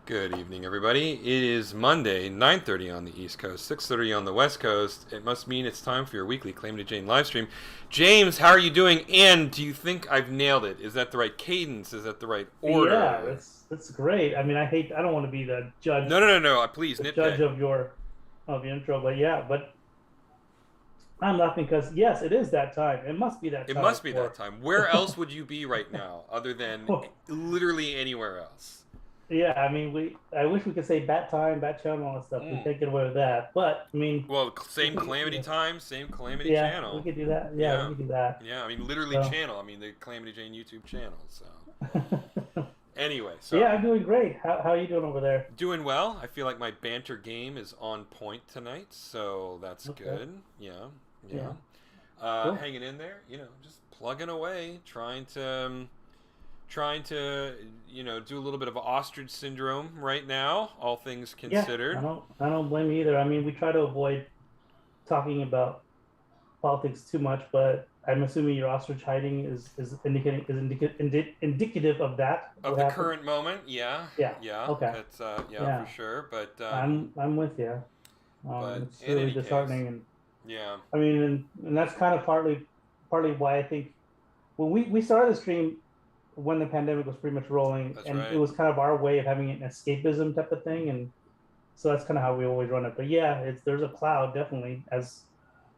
Good evening, everybody. It is Monday, 9:30 on the East Coast, 6:30 on the West Coast. It must mean it's time for your weekly Calamity Jane live stream. James, how are you doing? And do you think I've nailed it? Is that the right cadence? Is that the right Yeah, order? that's great. I mean, I don't want to be No, no, no, no. Please, the judge nitpick. of your intro, but yeah, but I'm laughing because yes, it is that time. It must be that It time must be that for. time. Where else would you be right now, other than literally anywhere else? Yeah, I mean, I wish we could say bat time, bat channel, all that stuff. We Mm. can't get away with that, but I mean, Well, if same we, Calamity time, same Calamity yeah, we channel. could do that. Yeah, we Yeah. could do that. Yeah, I mean, literally So, channel. I mean, the Calamity Jane YouTube channel. So, anyway, yeah, so I'm doing great. How are you doing over there? doing well. I feel like my banter game is on point tonight, so that's Okay, good. Yeah, yeah. yeah, cool. Hanging in there, just plugging away, trying to, do a little bit of ostrich syndrome right now. All things Yeah, considered. I don't blame you either. I mean, we try to avoid talking about politics too much, but I'm assuming your ostrich hiding is indicative of that. Of What the happened? current moment, yeah, Yeah. yeah, Okay. it's yeah, for Yeah. sure. But I'm with you. It's in really any case, disheartening, and yeah. I mean, and that's kind of partly why I think when we started the stream when the pandemic was pretty much rolling, That's and it right. was kind of our way of having an escapism type of thing, and so that's kind of how we always run it. But yeah, there's a cloud definitely as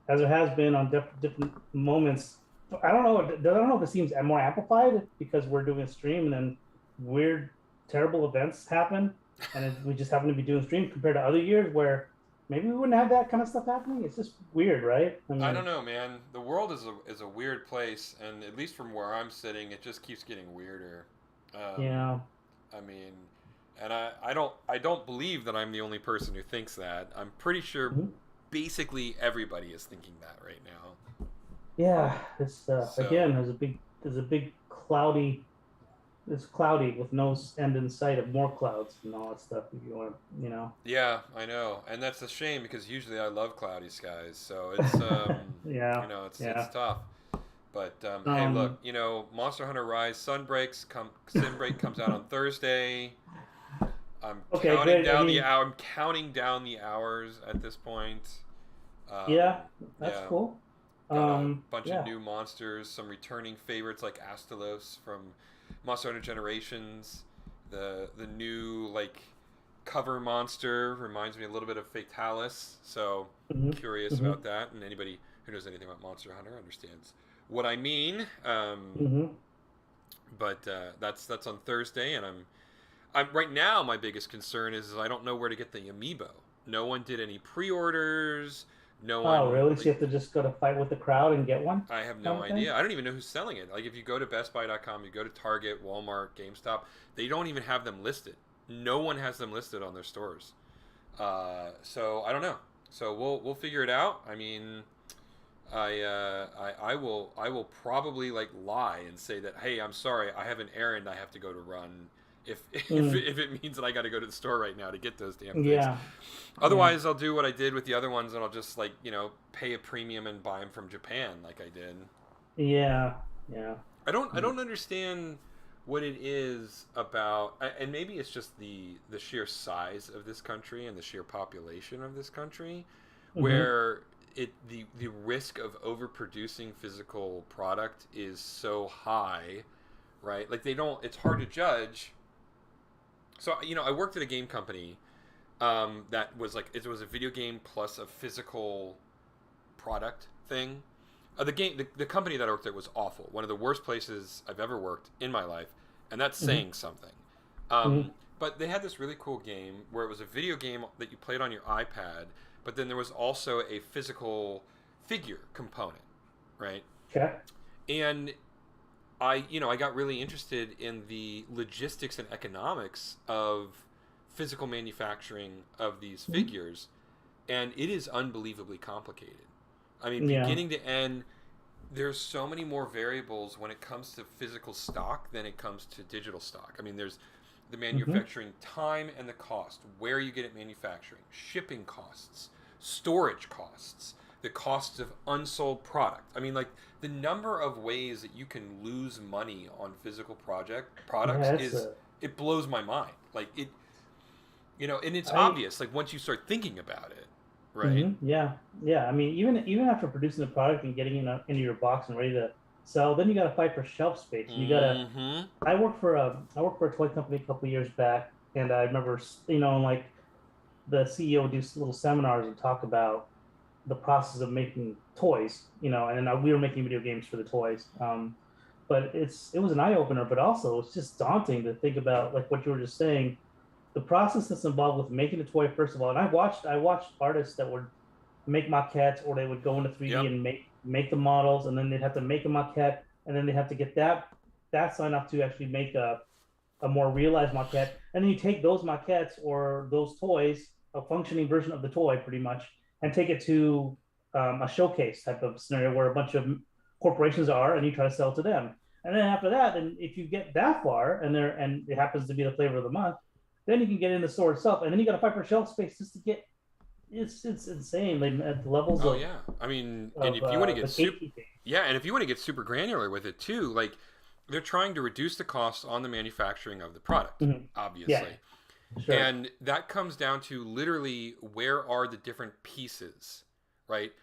there has been on different moments. I don't know if it seems more amplified because we're doing a stream and then weird, terrible events happen, and we just happen to be doing streams compared to other years where maybe we wouldn't have that kind of stuff happening. It's just weird, right? I I don't mean, know, man. The world is a weird place, and at least from where I'm sitting, it just keeps getting weirder. Um, yeah, I mean, and I don't believe that I'm the only person who thinks that. I'm pretty sure mhm. basically everybody is thinking that right now. Yeah. It's So again, there's a big cloudy. It's cloudy with no end in sight of more clouds and all that stuff. If you want, yeah, I know, and that's a shame because usually I love cloudy skies. So it's yeah, it's yeah. tough. But hey, look, Um, Monster Hunter Rise Sunbreak comes out on Thursday. I'm okay, counting great. I down the mean, hour. I'm counting down the hours at this point. yeah, that's Yeah, cool. got a bunch of Yeah. new monsters, some returning favorites like Astalos from Monster Hunter Generations. The new like cover monster reminds me a little bit of Fatalis, so Hmm. curious Hmm. about that. And anybody who knows anything about Monster Hunter understands what I mean. Hmm. But that's on Thursday, and I'm right now. My biggest concern is I don't know where to get the amiibo. No one did any pre-orders. No Oh, one really? So like you have to just go to fight with the crowd and get one, I have kind no of thing? idea. I don't even know who's selling it. Like if you go to bestbuy.com, you go to Target, Walmart, GameStop, they don't even have them listed. No one has them listed on their stores. So I don't know. So we'll figure it out. I mean, I will probably like lie and say that hey, I'm sorry, I have an errand I have to go to run. If Mm, if it means that I got to go to the store right now to get those damn things. yeah, yeah, Otherwise, I'll do what I did with the other ones, and I'll just like pay a premium and buy them from Japan, like I did. yeah, yeah. I don't understand what it is about, and maybe it's just the sheer size of this country and the sheer population of this country, Hmm. where the risk of overproducing physical product is so high, right? Like they don't. It's hard to judge. So I worked at a game company that was like it was a video game plus a physical product thing. The company that I worked at was awful. One of the worst places I've ever worked in my life, and that's Hmm. saying something. Hmm. But they had this really cool game where it was a video game that you played on your iPad, but then there was also a physical figure component, right? Okay. And I got really interested in the logistics and economics of physical manufacturing of these Hmm. figures, and it is unbelievably complicated. I mean, Yeah. beginning to end, there's so many more variables when it comes to physical stock than it comes to digital stock. I mean, there's the Hmm. manufacturing time and the cost, where you get it manufacturing, shipping costs, storage costs, the costs of unsold product. I mean, like the number of ways that you can lose money on physical products Yeah. is it blows my mind. Like And it's I obvious, like once you start thinking about it, right? Yeah, yeah. I mean, even after producing the product and getting it into your box and ready to sell, then you got to fight for shelf space. You got to. Mm-hmm. I worked for a toy company a couple of years back, and I remember, like the CEO would do little seminars and talk about the process of making toys, and then we were making video games for the toys. But it was an eye opener, but also it's just daunting to think about, like what you were just saying, the process that's involved with making a toy, first of all. And I watched artists that would make maquettes, or they would go into 3D Yep. and make the models, and then they'd have to make a maquette, and then they have to get that sign off to actually make a more realized maquette. And then you take those maquettes or those toys, a functioning version of the toy pretty much, and take it to a showcase type of scenario where a bunch of corporations are, and you try to sell to them. And then after that, then if you get that far, and it happens to be the flavor of the month, then you can get in the store itself, and then you got to fight for shelf space just to get. It's insane, like at the levels Oh of yeah. I mean, and of if you want to the get gatekeeping. yeah, and if you want to get super granular with it too, like they're trying to reduce the costs on the manufacturing of the product, Mhm. Yeah, obviously. sure. And that comes down to literally where are the different pieces, right?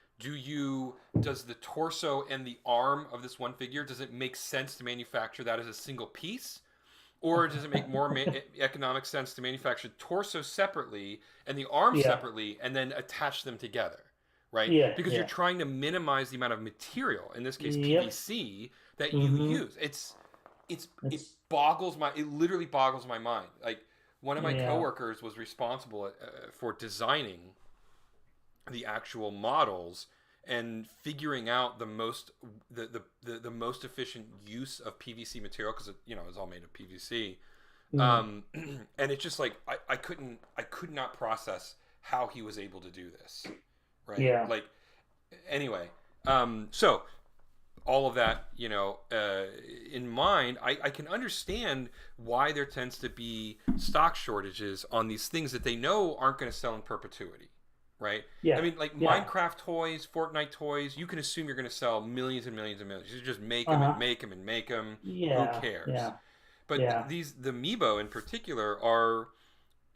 Does the torso and the arm of this one figure, does it make sense to manufacture that as a single piece? Or does it make more economic sense to manufacture the torso separately and the arm Yeah, separately and then attach them together, right? yeah, Because you're yeah. trying to minimize the amount of material, in this case Yep. PVC, that you Mm-hmm. use. It It's it literally boggles my mind. Like one of my Yeah, coworkers was responsible for designing the actual models and figuring out the most efficient use of PVC material, because it's all made of PVC. mm, um, and it's just like I could not process how he was able to do this, right? yeah, Like anyway, so all of that, in mind, I can understand why there tends to be stock shortages on these things that they know aren't going to sell in perpetuity, right? I yeah, mean, like yeah. Minecraft toys, Fortnite toys, you can assume you're going to sell millions and millions and millions. You just make them and Uh-huh. make them and make them. Who Yeah, cares? yeah, But yeah, the Amiibo in particular are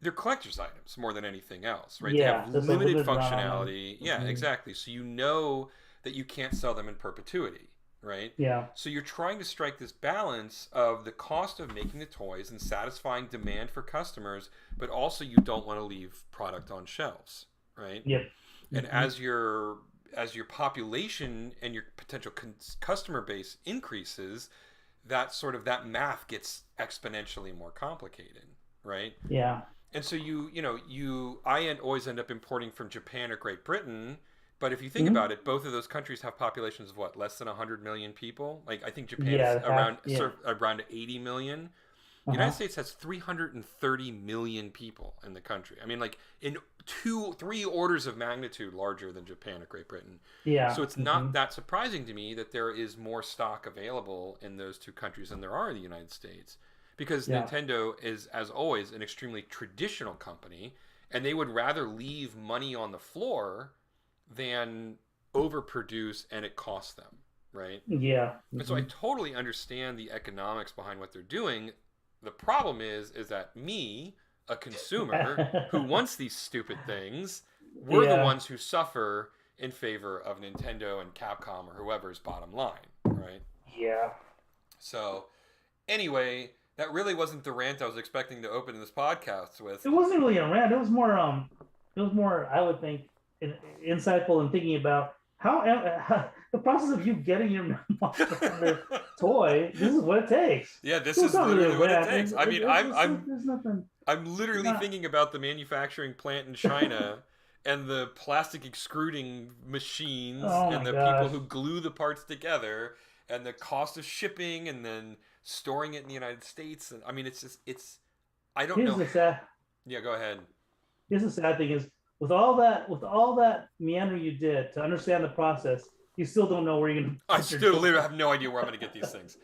they're collector's items more than anything else, right? They have yeah. There's a limited limited run on them. functionality. Yeah, Hmm. exactly. So you know that you can't sell them in perpetuity, right? Yeah, So you're trying to strike this balance of the cost of making the toys and satisfying demand for customers, but also you don't want to leave product on shelves, right? yep. And Hmm. as your population and your potential customer base increases, that math gets exponentially more complicated, right? Yeah, And so I always end up importing from Japan or Great Britain. But if you think hmm, about it, both of those countries have populations of what, less than 100 million people. Like I think Japan is yeah. Yeah. around 80 million. The United Uh-huh. States has 330 million people in the country. I mean, like in three orders of magnitude larger than Japan or Great Britain. So Yeah. it's Hmm. not that surprising to me that there is more stock available in those two countries than there are in the United States. Because Yeah. Nintendo is, as always, an extremely traditional company, and they would rather leave money on the floor than overproduce and it costs them, right? Yeah. And so I Hmm. totally understand the economics behind what they're doing. The problem is that me, a consumer who wants these stupid things, we're the Yeah. ones who suffer in favor of Nintendo and Capcom or whoever's bottom line, right? Yeah. So anyway, that really wasn't the rant I was expecting to open this podcast It with. wasn't really a rant. It was more, I would think, insightful in thinking about how the process of you getting your Monster Hunter toy. This is what it takes. Yeah, So this it's is not really a literally what it rant. takes. I mean, There's nothing. I'm It's literally not. thinking about the manufacturing plant in China and the plastic extruding machines Oh and my the people gosh. who glue the parts together and the cost of shipping and then storing it in the United States. And I mean, I don't Here's know. the sad. Yeah, go ahead. Here's the sad thing is, with all that meandering you did to understand the process, you still don't know where you're gonna I get your still literally toy. have no idea where I'm going to get these things.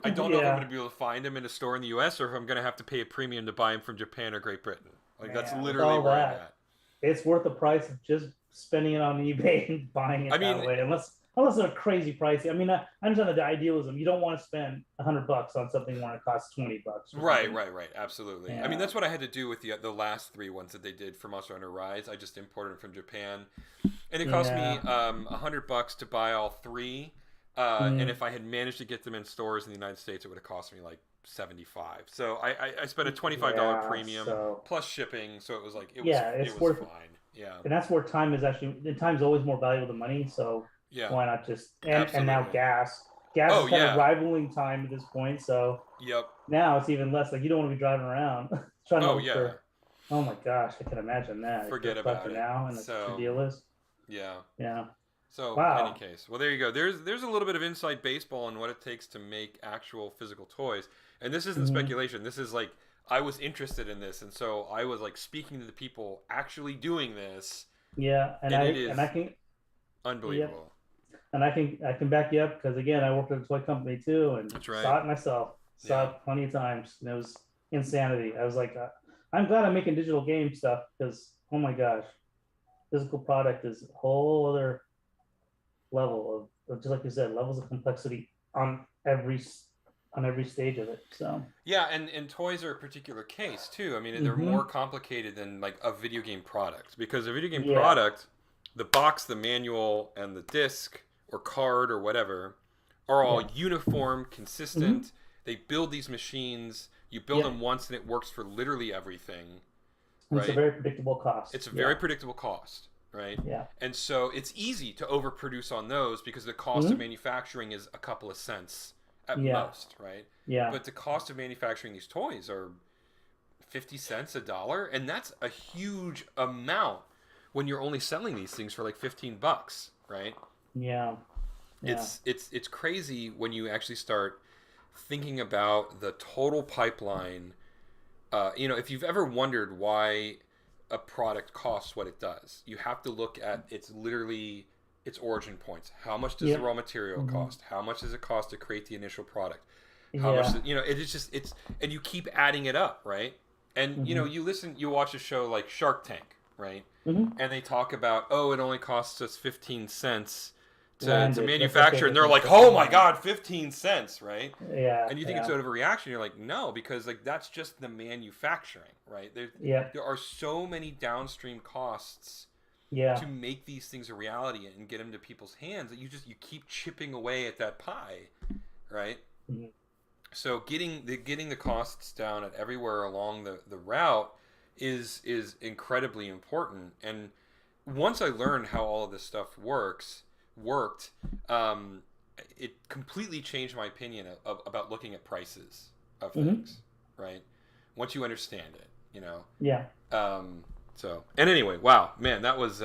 I don't know if I'm going Yeah, to be able to find them in a store in the US or if I'm going to have to pay a premium to buy them from Japan or Great Britain. Like, that's man. With literally all where I'm that, at. it's worth the price of just spending it on eBay and buying I it that mean, way. unless they're crazy pricey. I mean, I understand the idealism. You don't want to spend $100 on something when it costs $20. Right, absolutely. I mean, Yeah, that's what I had to do with the last three ones that they did for Monster Hunter Rise. I just imported them from Japan, and it cost me yeah, $100 to buy all three. And mm, if I had managed to get them in stores in the United States, it would have cost me like 75. So I spent a $25 yeah. premium So plus shipping. So it was like yeah, it it's was worth, fine. Yeah, and that's where time is actually. And time's always more valuable than money. So yeah, why not just and now absolutely. gas. Gas Oh is kind of yeah, rivaling time at this point. So yep. now it's even less. Like you don't want to be driving around trying to Oh look yeah. for. Oh my gosh, I can imagine that. If you're Forget a about collector it. now, and that's what your So deal is. yeah. Yeah. So, any Wow. case, well, there you go. There's a little bit of inside baseball on what it takes to make actual physical toys, and this isn't Hmm. speculation. This is like I was interested in this, and so I was like speaking to the people actually doing this, Yeah, and it and I is can. Yep. unbelievable. And I can back you up because again, I worked at a toy company too and That's right. saw it myself. Saw Yeah. it plenty of times, and it was insanity. I was like, I'm glad I'm making digital game stuff because oh my gosh, physical product is a whole other level of just like you said, levels of complexity on every stage of it. So, Yeah, and toys are a particular case too. I mean, they're more hmm, complicated than like a video game product because a video game yeah, product, the box, the manual, and the disc or card or whatever are all yeah, uniform, hmm, consistent. They build these machines. You build yeah, them once and it works for literally everything, and it's a right? very predictable cost. It's a very Yeah, predictable cost, right? yeah, And so it's easy to overproduce on those because the cost of hmm, manufacturing is a couple of cents at yeah, most, right? yeah, But the cost of manufacturing these toys are 50 cents, a dollar, and that's a huge amount when you're only selling these things for like 15 bucks, right? yeah, yeah. It's crazy when you actually start thinking about the total pipeline. If you've ever wondered why a product costs what it does, you have to look at its origin points. How much does the Yep. raw material Hmm. cost? How much does it cost to create the initial product? How much, Yeah. it is just, and you keep adding it up, right? And, Hmm. you watch a show like Shark Tank, right? Hmm. And they talk about, oh, it only costs us 15 cents to Landed. That's my manufacture. And favorite they're thing. like, oh my God, 15 cents, right? Yeah. And you think it's Yeah. sort of a reaction. You're like, no, because like that's just the manufacturing, right? Yeah. There are so many downstream costs Yeah. to make these things a reality and get them to people's hands that you keep chipping away at that pie, right? Mhm. So getting the costs down at everywhere along the route is incredibly important. And once I learned how all of this stuff worked, um, it completely changed my opinion about looking at prices of Mhm. things, right? Once you understand it, you know. Yeah. Um, and anyway, wow, man, that was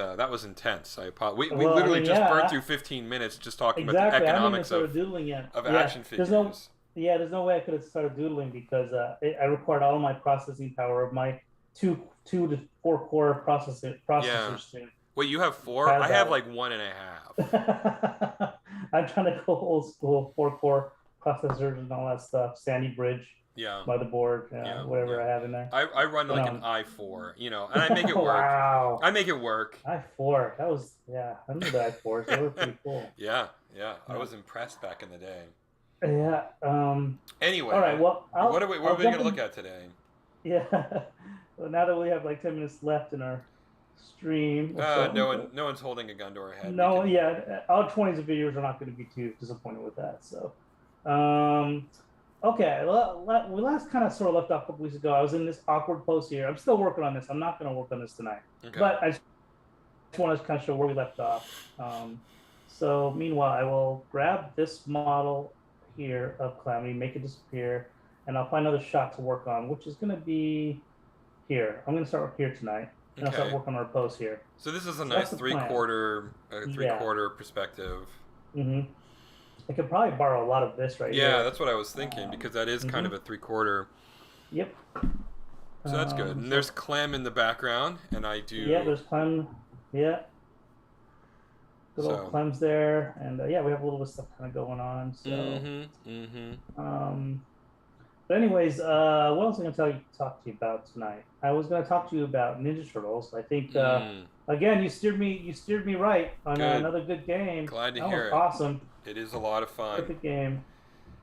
intense. We Well, I literally mean, just burned yeah, through 15 minutes just talking about the exactly. I haven't even economics started doodling yet. of Yeah. action figures. There's no way I could have started doodling because I required all my processing power of my two to four core Yeah. processors to Wait, you have four? have I have that. like one and a half. I'm trying to go old school, four core processors and all that stuff. Sandy Bridge, Yeah, motherboard, yeah, whatever yeah. I have in there. I run But like an i4, and I make it work. wow, I make it work. i4. That was yeah. I remember the i4s. They were pretty cool. Yeah, yeah. I Yeah, was impressed back in the day. yeah. All right. Anyway, Well, what are I'll we jump gonna look in. at today? Yeah. Well, now that we have like 10 minutes left in our stream or so, No one's holding a gun to our head. We no, can. yeah, our 20s of videos are not going to be too disappointed with that. So, um, okay, we last kind of sort of left off a couple weeks ago. I was in this awkward pose here. I'm still working on this. I'm not going to work on this tonight, Okay. but I just want to kind of show where we left off. So, meanwhile, I will grab this model here of Calamity, make it disappear, and I'll find another shot to work on, which is going to be here. I'm going to start here tonight, and I'll start Okay. working on our pose here. So this is a So that's nice the plan. three Yeah. quarter perspective. Mm-hmm. I could probably borrow a lot of this right Yeah, here. that's what I was thinking because that is kind Mm-hmm. of a 3/4. Yep. So that's good. And there's Clem in the background, and I Yeah, do. there's Clem. Yeah, good old So. Clem's there, and yeah, we have a little bit of stuff kind of going on. So, Mm-hmm. Mm-hmm. um, But anyways, what else am I going to talk to you about tonight? I was going to talk to you about Ninja Turtles. I think Mm, again, you steered me right on good. another good game. Glad to That was hear it. awesome. It is a lot of fun. Perfect game.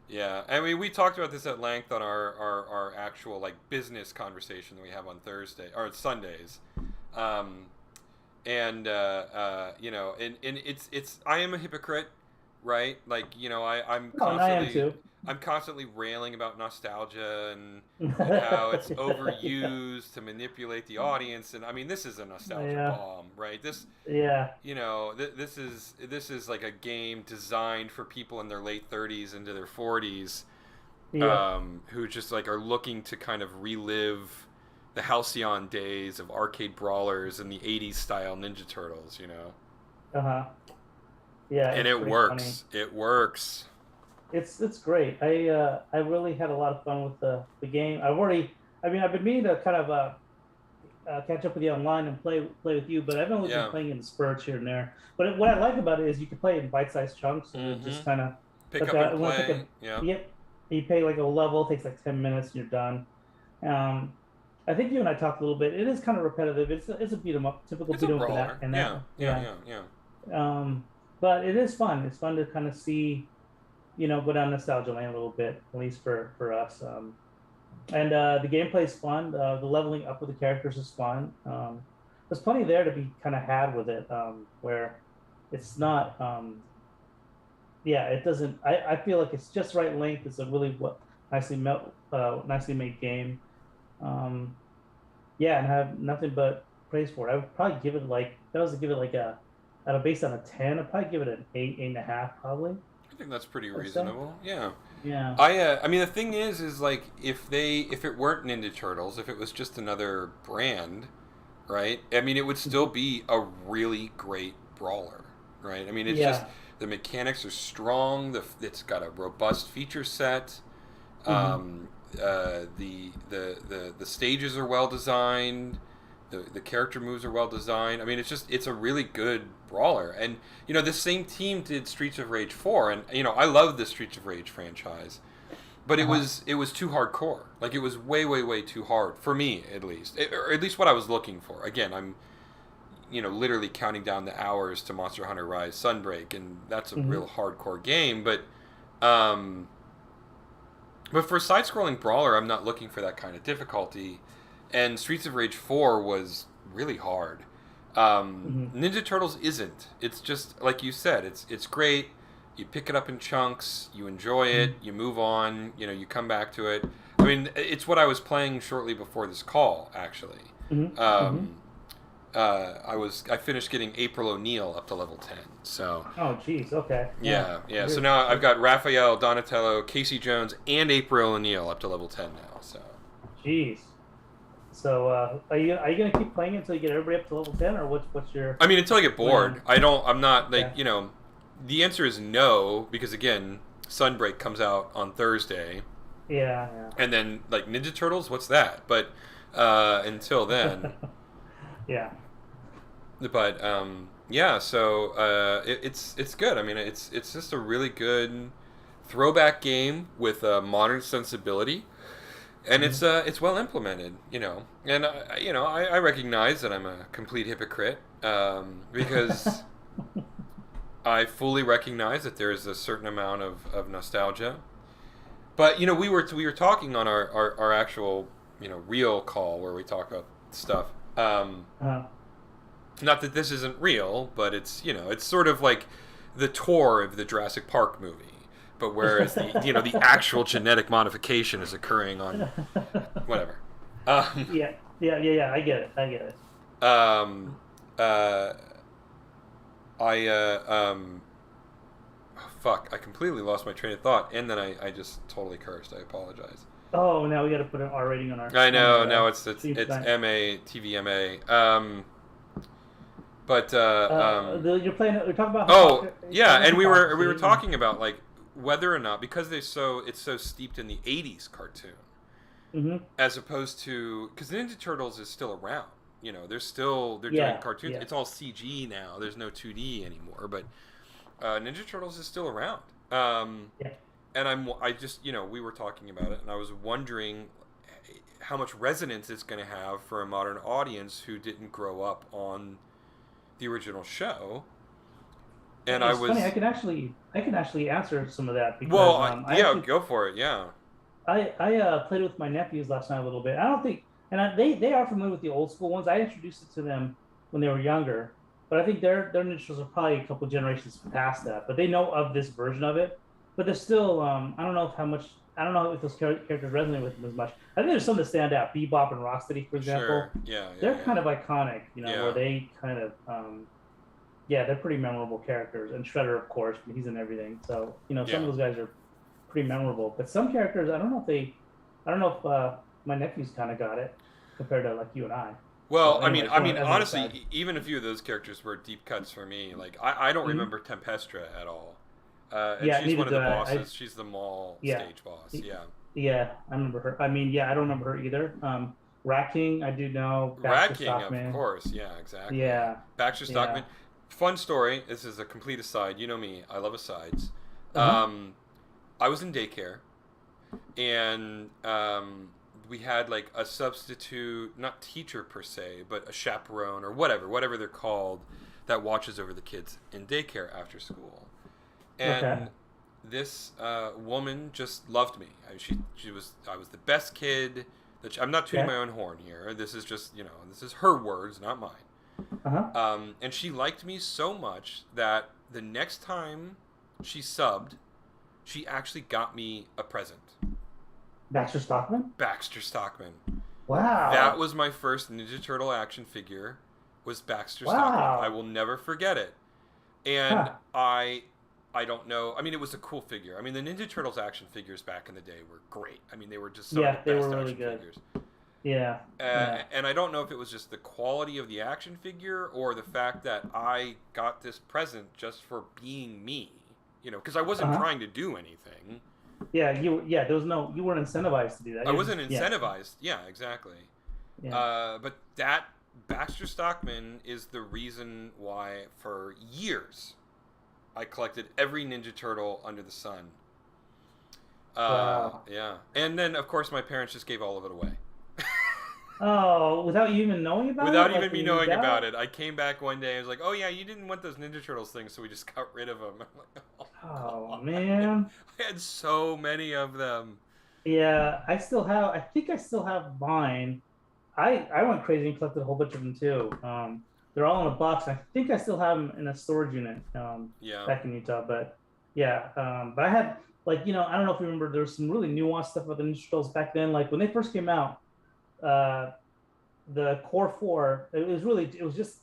Yeah, I mean, we talked about this at length on our actual like business conversation that we have on Thursday or Sundays, um, and you know, and it's I am a hypocrite, right? Like you know, Oh, and I am too. I'm constantly railing about nostalgia and how it's Yeah, overused to manipulate the audience, and I mean, this is a nostalgia yeah, bomb, right? This yeah, you know, this is like a game designed for people in their late 30s into their 40s, yeah. who just like are looking to kind of relive the halcyon days of arcade brawlers and the 80s style Ninja Turtles, you know. Uh-huh. Yeah, And it's it pretty funny. works. It works. It's great. I really had a lot of fun with the game. I've been meaning to kind of catch up with you online and play with you, but I've only been Yeah. playing in spurts here and there. But what I like about it is you can play in bite-sized chunks and Mm-hmm. just kind of Pick like up and want to take play. a Yeah. yep. You pay like a level, it takes like 10 minutes, and you're done. Um, I think you and I talked a little bit. It is kind of repetitive. It's a beat 'em up, typical It's a beat 'em up for that brawler. and that. Yeah. Yeah. Yeah. Yeah. Yeah. But it is fun. It's fun to kind of see, go down nostalgia lane a little bit, at least for us. And the gameplay is fun. The leveling up with the characters is fun. There's plenty there to be kind of had with it, where it's not. Yeah, it doesn't. I feel like it's just right length. It's a really nicely made game. Um, yeah, and I have nothing but praise for it. I would probably give it like if I was to give it like at a based on a 10. I'd probably give it an 8.5, probably. I think that's pretty I'd say. reasonable. Yeah. Yeah. I mean the thing is like if it weren't Ninja Turtles, if it was just another brand, right? I mean it would still be a really great brawler, right? I mean it's just Yeah. the mechanics are strong. It's got a robust feature set. Hmm. Um, the stages are well designed. The character moves are well designed. I mean, it's a really good brawler. And you know, the same team did Streets of Rage 4, and you know, I love the Streets of Rage franchise, but Uh-huh. it was too hardcore. Like it was way too hard for me, at least, or at least what I was looking for. Again, I'm you know literally counting down the hours to Monster Hunter Rise Sunbreak, and that's a Hmm. real hardcore game. Um, but for a side-scrolling brawler, I'm not looking for that kind of difficulty. And Streets of Rage 4 was really hard. Hmm. Ninja Turtles isn't. It's just like you said. It's great. You pick it up in chunks. You enjoy it. You move on. You know, you come back to it. I mean, it's what I was playing shortly before this call. Actually, Hmm. Hmm. um, I finished getting April O'Neil up to level 10. So Oh, geez. Okay. Yeah. yeah. So Good. now I've got Raphael, Donatello, Casey Jones, and April O'Neil up to level 10 now. So Jeez. So, are you gonna keep playing until you get everybody up to level 10, or what's your I mean, until I get bored, plan? I'm not like Okay. you know. The answer is no because again, Sunbreak comes out on Thursday, Yeah. and then like Ninja Turtles, what's that? But until then, Yeah. Yeah. but yeah. So it's good. I mean, it's just a really good throwback game with a modern sensibility. And Hmm. it's well implemented, you know, and I recognize that I'm a complete hypocrite because I fully recognize that there is a certain amount of nostalgia. But you know, we were talking on our actual real call where we talk about stuff. Uh, Not that this isn't real, but it's sort of like the tour of the Jurassic Park movie. But whereas the actual genetic modification is occurring on whatever. Um, yeah. I get it. um, uh, I fuck! I completely lost my train of thought, and then I just totally cursed. I apologize. Oh, now we got to put an R rating on our I on know. our Now it's stream it's tonight. MA. But You're playing. We're talking about how oh popular. yeah, and we were we were See, talking about like whether or not because it's so steeped in the '80s cartoon mm-hmm. as opposed to because Ninja Turtles is still around. You know, they're doing Yeah, cartoons. yeah, It's all CG now. There's no 2D anymore, but Ninja Turtles is still around. yeah. and I just, we were talking about it, and I was wondering how much resonance it's going to have for a modern audience who didn't grow up on the original show. And It's funny. I can actually answer some of that because well, I actually go for it. Yeah, I played with my nephews last night a little bit. I don't think, and they are familiar with the old school ones. I introduced it to them when they were younger, but I think their Ninja Turtles are probably a couple generations past that. But they know of this version of it. But there's still I don't know how much. I don't know if those characters resonate with them as much. I think there's some that stand out. Bebop and Rocksteady, for example. Sure. Yeah. They're kind of iconic, Yeah. where they kind of yeah, they're pretty memorable characters. And Shredder, of course, he's in everything. So, some of those guys are pretty memorable. But some characters, I don't know if my nephews kind of got it compared to like you and I. Well, So anyway, I mean, honestly, even a few of those characters were deep cuts for me. Like, I don't remember Tempestra at all. And she's one of the bosses. She's the mall stage boss. Yeah. Yeah, I remember her. I mean, I don't remember her either. Rat King, I do know. Rat King, of course. Yeah, exactly. Yeah. Baxter Stockman. Fun story. This is a complete aside. You know me. I love asides. I was in daycare, and we had like a substitute, not teacher per se, but a chaperone or whatever they're called, that watches over the kids in daycare after school. And this woman just loved me. I was the best kid. I'm not tooting my own horn here. This is just, this is her words, not mine. And she liked me so much that the next time she subbed, she actually got me a present. Baxter Stockman? Baxter Stockman. Wow. That was my first Ninja Turtle action figure, was Baxter Stockman. I will never forget it. And I don't know. I mean, it was a cool figure. I mean, the Ninja Turtles action figures back in the day were great. I mean, they were just some of the best action figures. Yeah. And I don't know if it was just the quality of the action figure or the fact that I got this present just for being me, because I wasn't trying to do anything. Yeah, there was you weren't incentivized to do that. I wasn't incentivized. Yeah, exactly. Yeah. But that Baxter Stockman is the reason why for years I collected every Ninja Turtle under the sun. Wow. Yeah. And then, of course, my parents just gave all of it away. Oh, without you even knowing about it? Without even me knowing about it. I came back one day and was like, oh, yeah, you didn't want those Ninja Turtles things, so we just got rid of them. I'm like, oh man. I had so many of them. Yeah, I think I still have mine. I went crazy and collected a whole bunch of them, too. They're all in a box. I think I still have them in a storage unit back in Utah. But, but I had, I don't know if you remember, there was some really nuanced stuff about the Ninja Turtles back then. Like, when they first came out, the core four, it was just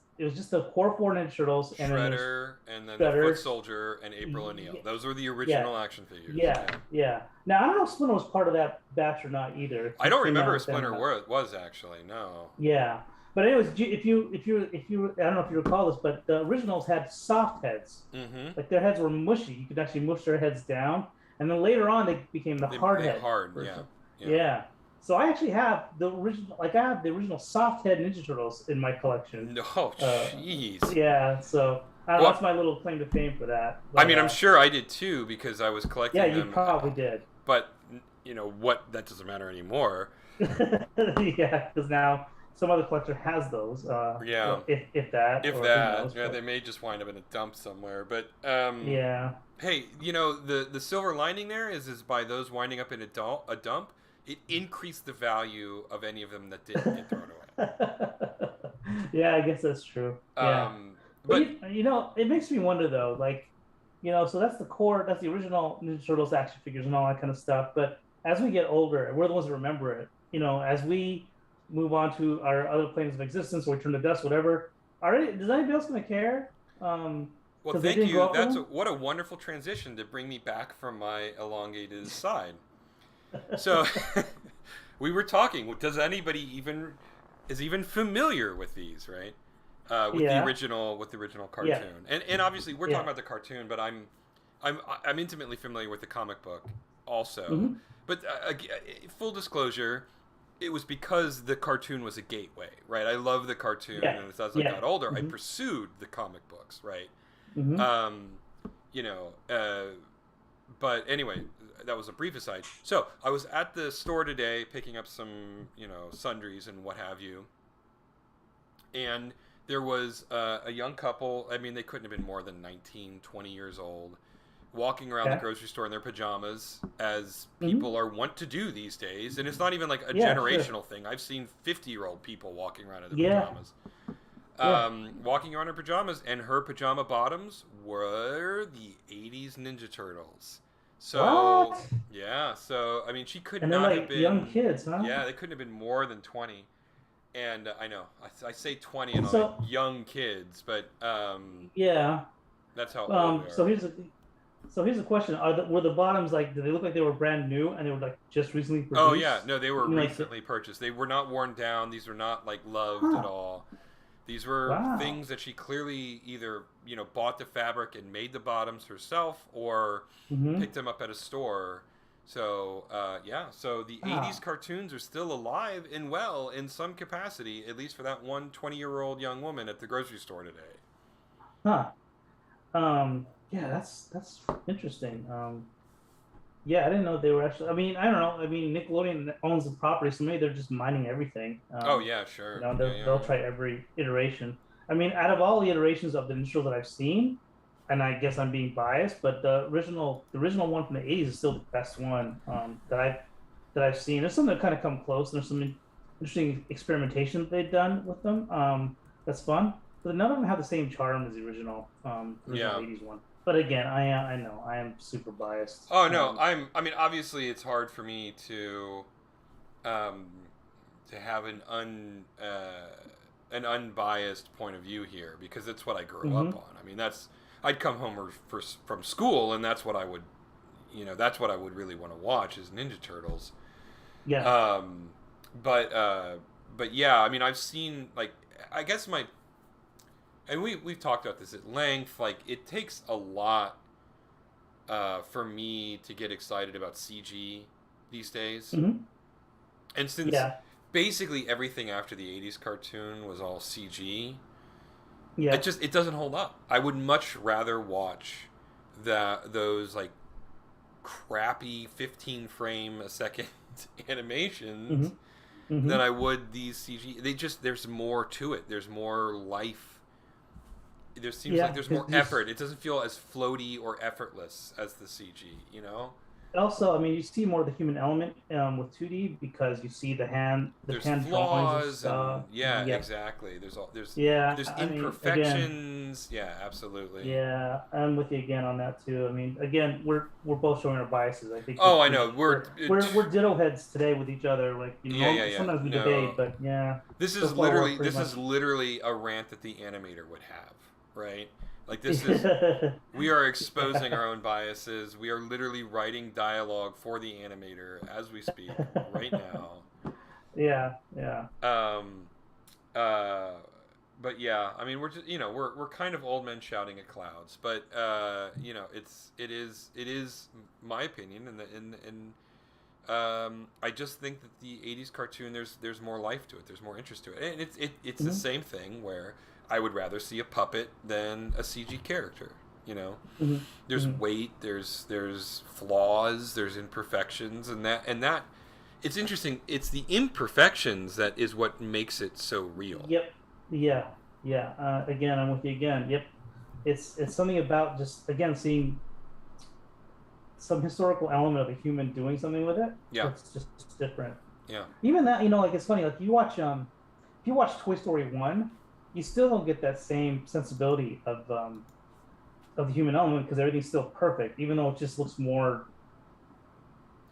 the core four Ninja Turtles, and Shredder, and then the Foot Soldier and April O'Neil. Those were the original action figures. Yeah. Now I don't know if Splinter was part of that batch or not either. I don't remember if Splinter was actually. No. Yeah, but anyways, if you I don't know if you recall this, but the originals had soft heads. Mm-hmm. Like their heads were mushy. You could actually mush their heads down, and then later on they became the hard head. Yeah. So I actually have the original, I have the original soft head Ninja Turtles in my collection. No, jeez. Yeah, so that's my little claim to fame for that. But, I mean, I'm sure I did too because I was collecting them. Yeah, you probably did. But that doesn't matter anymore. Yeah, because now some other collector has those. If that. They may just wind up in a dump somewhere. But yeah. Hey, the silver lining there is by those winding up in a dump. It increased the value of any of them that didn't get thrown away. Yeah, I guess that's true. Yeah. But it makes me wonder though, so that's the core, that's the original Ninja Turtles action figures and all that kind of stuff. But as we get older, we're the ones that remember it. As we move on to our other planes of existence, or return to dust, whatever. Does anybody else going to care? Well, thank you. What a wonderful transition to bring me back from my elongated side. So we were talking. Does anybody is even familiar with these, right? With the original cartoon, and obviously we're talking about the cartoon, but I'm intimately familiar with the comic book also. Mm-hmm. But full disclosure, it was because the cartoon was a gateway, right? I love the cartoon, and as I got older, I pursued the comic books, right? Mm-hmm. but anyway, that was a brief aside. So I was at the store today picking up some, sundries and what have you, and there was a young couple. I mean, they couldn't have been more than 19, 20 years old, walking around the grocery store in their pajamas, as people are wont to do these days. And it's not even like a generational thing. I've seen 50-year-old people walking around in their pajamas. Walking around in her pajamas, and her pajama bottoms were the 80s Ninja Turtles. So, what? yeah, so, I mean, she could And they're not like have been... young kids, huh? Yeah, they couldn't have been more than 20. And I know, I say 20 and I'm like young kids, but yeah, that's how old they are. So here's a question: were the bottoms like? Did they look like they were brand new and they were like just recently produced? Oh yeah, no, they were Like recently purchased. They were not worn down. These were not like loved at all. These were things that she clearly either bought the fabric and made the bottoms herself, or picked them up at a store. So so the 80s cartoons are still alive and well in some capacity, at least for that one 20-year-old young woman at the grocery store today. Huh. Yeah, that's interesting. Yeah, I didn't know they were actually. I mean, I don't know. I mean, Nickelodeon owns the property, so maybe they're just mining everything. Oh yeah, sure. They'll try every iteration. I mean, out of all the iterations of the Ninja Turtles that I've seen, and I guess I'm being biased, but the original one from the '80s is still the best one that I've seen. There's some that kind of come close. There's some interesting experimentation that they've done with them. That's fun, but none of them have the same charm as the original '80s one. But again, I know I am super biased. Oh no, I mean, obviously, it's hard for me to have an unbiased point of view here, because that's what I grew up on. I mean, I'd come home from school, and that's what I would, that's what I would really want to watch is Ninja Turtles. Yeah. But yeah, I mean, I've seen, like, I guess and we've talked about this at length. Like, it takes a lot for me to get excited about CG these days. And since basically everything after the 80s cartoon was all CG, it doesn't hold up. I would much rather watch those like crappy 15 frame a second animations than I would these CG. There's more to it. There's more life. There seems like there's more effort. It doesn't feel as floaty or effortless as the CG, Also, I mean, you see more of the human element with 2D, because you see the hand flaws and exactly. There's imperfections. Absolutely. Yeah, I'm with you again on that too. I mean, again, we're both showing our biases. I think. Oh, I know. We're ditto heads today with each other. Like, sometimes we debate, but yeah. This is literally a rant that the animator would have, right? Like, this is, we are exposing our own biases. We are literally writing dialogue for the animator as we speak right now. Yeah. But yeah, I mean, we're just, we're kind of old men shouting at clouds, but it is my opinion, and I just think that the 80s cartoon, there's more life to it, there's more interest to it, and it's the same thing where I would rather see a puppet than a CG character. There's weight, there's flaws, there's imperfections, and that it's interesting. It's the imperfections that is what makes it so real. Yep. Yeah. Again, I'm with you again. Yep. It's something about just, again, seeing some historical element of a human doing something with it. Yeah. It's just different. Yeah. Even that, like, it's funny. Like, if you watch Toy Story 1, you still don't get that same sensibility of the human element, because everything's still perfect, even though it just looks more.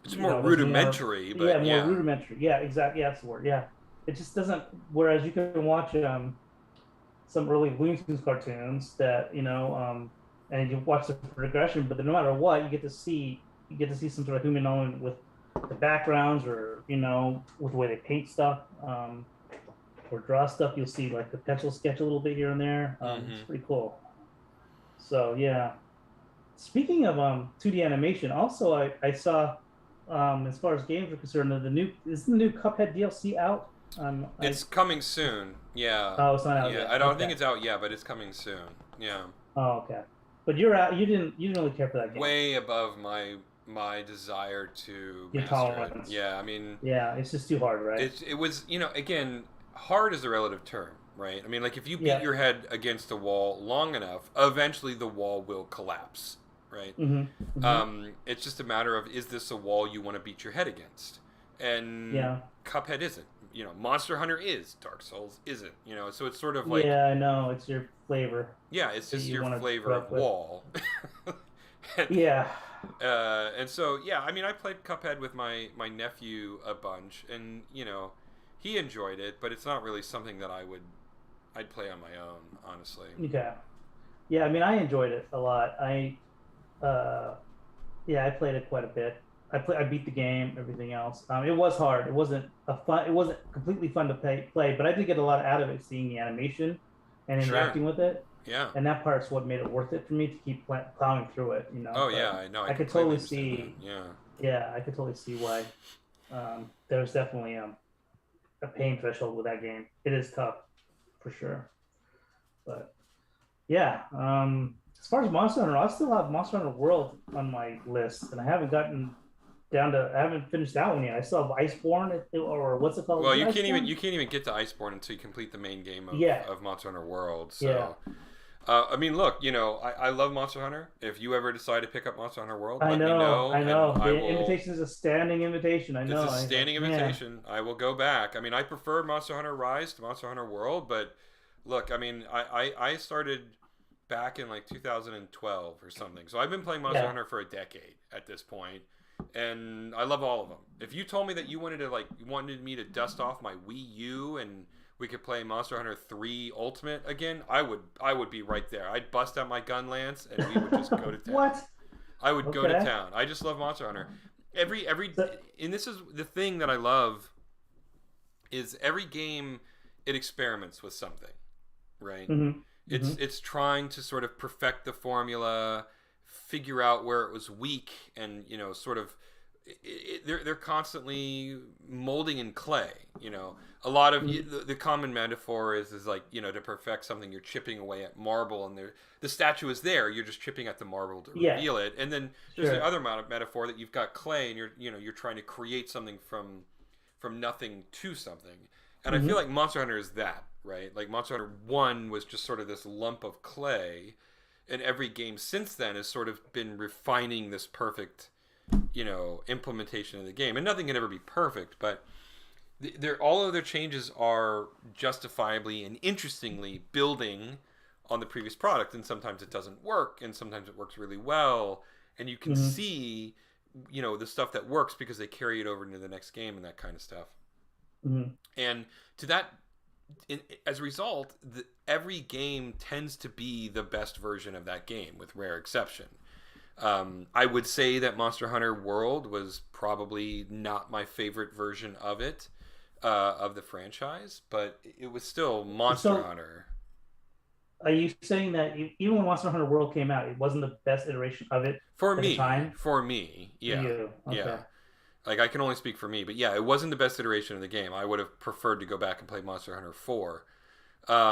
It's more rudimentary, but more rudimentary. Yeah, exactly. Yeah, that's the word. Yeah, it just doesn't. Whereas you can watch some early Looney Tunes cartoons that and you watch the progression, but no matter what, you get to see some sort of human element with the backgrounds, or with the way they paint stuff. Or draw stuff. You'll see like the pencil sketch a little bit here and there. It's pretty cool. So yeah. Speaking of 2D animation, also I saw, as far as games are concerned, the new Cuphead DLC out? It's coming soon. Yeah. Oh, it's not out yet. I don't think it's out yet, but it's coming soon. Yeah. Oh, okay. But you're out. You didn't really care for that game. Way above my desire to Your master it. tolerance. Yeah, I mean, Yeah, it's just too hard, right? it was, again, hard is a relative term, right? I mean, like if you beat Yeah. your head against a wall long enough, eventually the wall will collapse, right? Mhm. Mhm. It's just a matter of, is this a wall you want to beat your head against? And Yeah. Cuphead isn't. Monster Hunter is. Dark Souls isn't. So it's sort of like, Yeah, I know. It's your flavor yeah, it's that just you your want to flavor put of up with. wall. and, Yeah. and so, yeah, I mean, I played Cuphead with my nephew a bunch, and he enjoyed it, but it's not really something that I'd play on my own, honestly. Okay. Yeah, I mean, I enjoyed it a lot. Uh, yeah, I played it quite a bit. I beat the game, everything else. It was hard. It wasn't a fun. It wasn't completely fun to play, but I did get a lot out of it, seeing the animation and Sure. interacting with it. Yeah. And that part's what made it worth it for me to keep plowing through it. Oh yeah, But I know. I I could completely totally understand that. see. Yeah. Yeah, I could totally see why. There's definitely a pain threshold with that game. It is tough for sure. But yeah, as far as Monster Hunter, I still have Monster Hunter World on my list, and I haven't gotten down to. I haven't finished that one yet. I still have Iceborne, or what's it called? Well, Is it you Iceborne? can't even get to Iceborne until you complete the main game Yeah, of Monster Hunter World. yeah. So, I mean, look, I love Monster Hunter. If you ever decide to pick up Monster Hunter World, I let me know, know, I and know. I The will. invitation is a standing invitation. I It's know. a standing Yeah, invitation. I will go back. I mean, I prefer Monster Hunter Rise to Monster Hunter World, but look, I mean, I started back in like 2012 or something. So I've been playing Monster yeah. Hunter for a decade at this point, and I love all of them. If you told me that you wanted me to dust off my Wii U and we could play Monster Hunter 3 Ultimate again, I would be right there. I'd bust out my gun lance and we would just go to town. What? I would go to Okay. town. I just love Monster Hunter. Every So, and this is the thing that I love is every game it experiments with something, right? mm-hmm, mm-hmm, It's trying to sort of perfect the formula, figure out where it was weak, and sort of they're constantly molding in clay. A lot of mm-hmm. the common metaphor is like to perfect something you're chipping away at marble, and the statue is there. You're just chipping at the marble to Yeah, reveal it, and then there's the sure. other metaphor that you've got clay, and you're trying to create something from nothing to something. And I feel Mm-hmm. like Monster Hunter is that, right? Like Monster Hunter 1 was just sort of this lump of clay, and every game since then has sort of been refining this perfect, implementation of the game. And nothing can ever be perfect, but all of their changes are justifiably and interestingly building on the previous product, and sometimes it doesn't work, and sometimes it works really well, and you can Mm-hmm. see, the stuff that works because they carry it over into the next game and that kind of stuff. Mm-hmm. And to that, as a result, every game tends to be the best version of that game, with rare exception. I would say that Monster Hunter World was probably not my favorite version of it, of the franchise, but it was still Monster So, Hunter. are you saying that even when Monster Hunter World came out, it wasn't the best iteration of it For at the me, time for yeah, you? yeah. Okay. Like I can only speak for me, but yeah, it wasn't the best iteration of the game. I would have preferred to go back and play Monster Hunter 4.